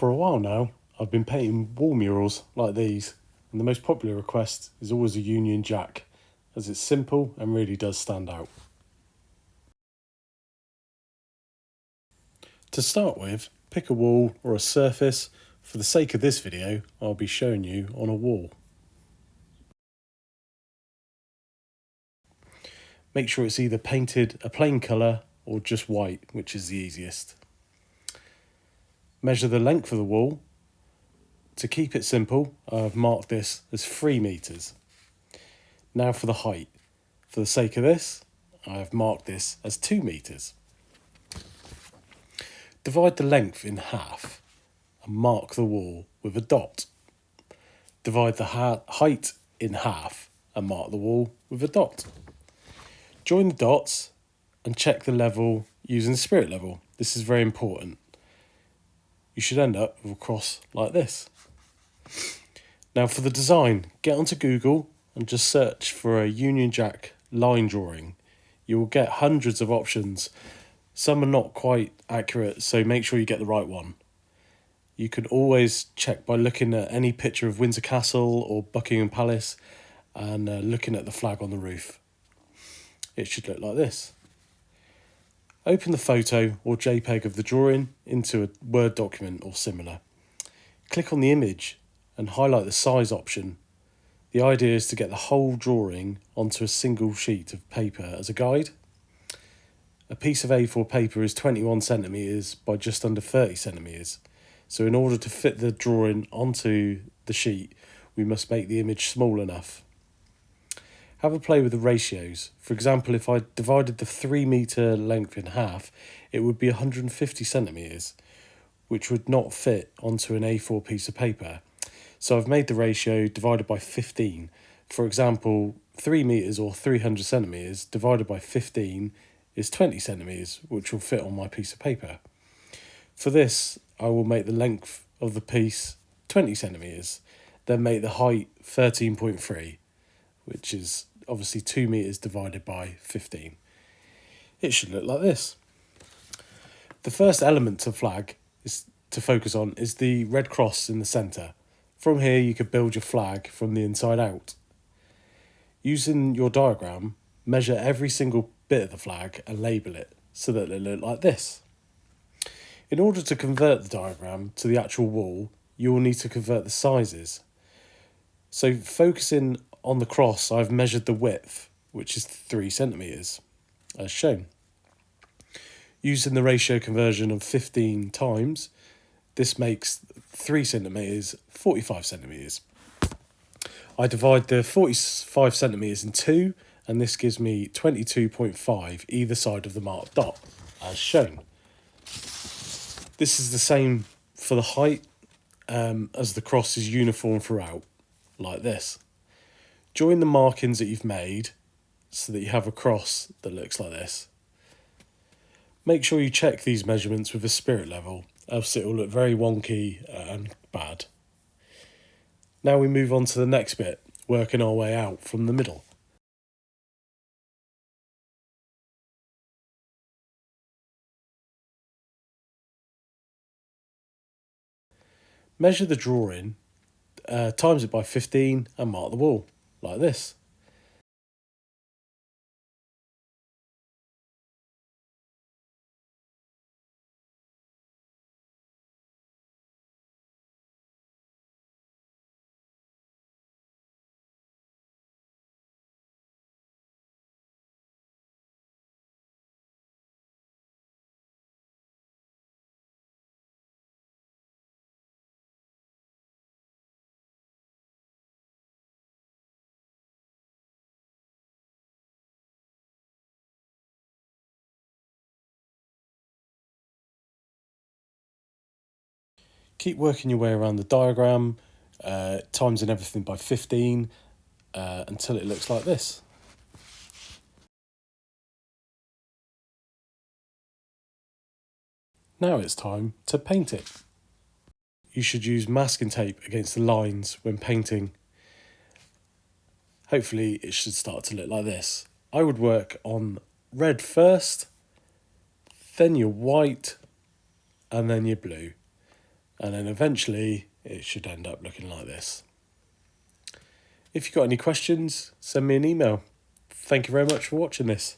For a while now, I've been painting wall murals like these, and the most popular request is always a Union Jack, as it's simple and really does stand out. To start with, pick a wall or a surface. For the sake of this video, I'll be showing you on a wall. Make sure it's either painted a plain colour or just white, which is the easiest. Measure the length of the wall. To keep it simple, I've marked this as 3 meters. Now for the height. For the sake of this, I have marked this as 2 meters. Divide the length in half and mark the wall with a dot. Divide the height in half and mark the wall with a dot. Join the dots and check the level using the spirit level. This is very important. You should end up with a cross like this. Now for the design, get onto Google and just search for a Union Jack line drawing. You will get hundreds of options. Some are not quite accurate, so make sure you get the right one. You can always check by looking at any picture of Windsor Castle or Buckingham Palace and looking at the flag on the roof. It should look like this. Open the photo or JPEG of the drawing into a Word document or similar. Click on the image and highlight the size option. The idea is to get the whole drawing onto a single sheet of paper as a guide. A piece of A4 paper is 21 centimetres by just under 30 centimetres. So in order to fit the drawing onto the sheet, we must make the image small enough. Have a play with the ratios. For example, if I divided the 3 metre length in half, it would be 150 centimetres, which would not fit onto an A4 piece of paper. So I've made the ratio divided by 15. For example, 3 metres or 300 centimetres divided by 15 is 20 centimetres, which will fit on my piece of paper. For this, I will make the length of the piece 20 centimetres, then make the height 13.3, which is obviously 2 metres divided by 15. It should look like this. The first element to flag is to focus on is the red cross in the centre. From here you could build your flag from the inside out. Using your diagram, measure every single bit of the flag and label it so that it look like this. In order to convert the diagram to the actual wall, you will need to convert the sizes. So focusing on the cross, I've measured the width, which is 3 centimetres, as shown. Using the ratio conversion of 15 times, this makes 3 centimetres 45 centimetres. I divide the 45 centimetres in 2, and this gives me 22.5 either side of the marked dot, as shown. This is the same for the height, as the cross is uniform throughout, like this. Join the markings that you've made so that you have a cross that looks like this. Make sure you check these measurements with a spirit level, else it will look very wonky and bad. Now we move on to the next bit, working our way out from the middle. Measure the drawing, times it by 15 and mark the wall, like this. Keep working your way around the diagram, timesing everything by 15 until it looks like this. Now it's time to paint it. You should use masking tape against the lines when painting. Hopefully it should start to look like this. I would work on red first, then your white, and then your blue. and then eventually it should end up looking like this. If you've got any questions, send me an email. Thank you very much for watching this.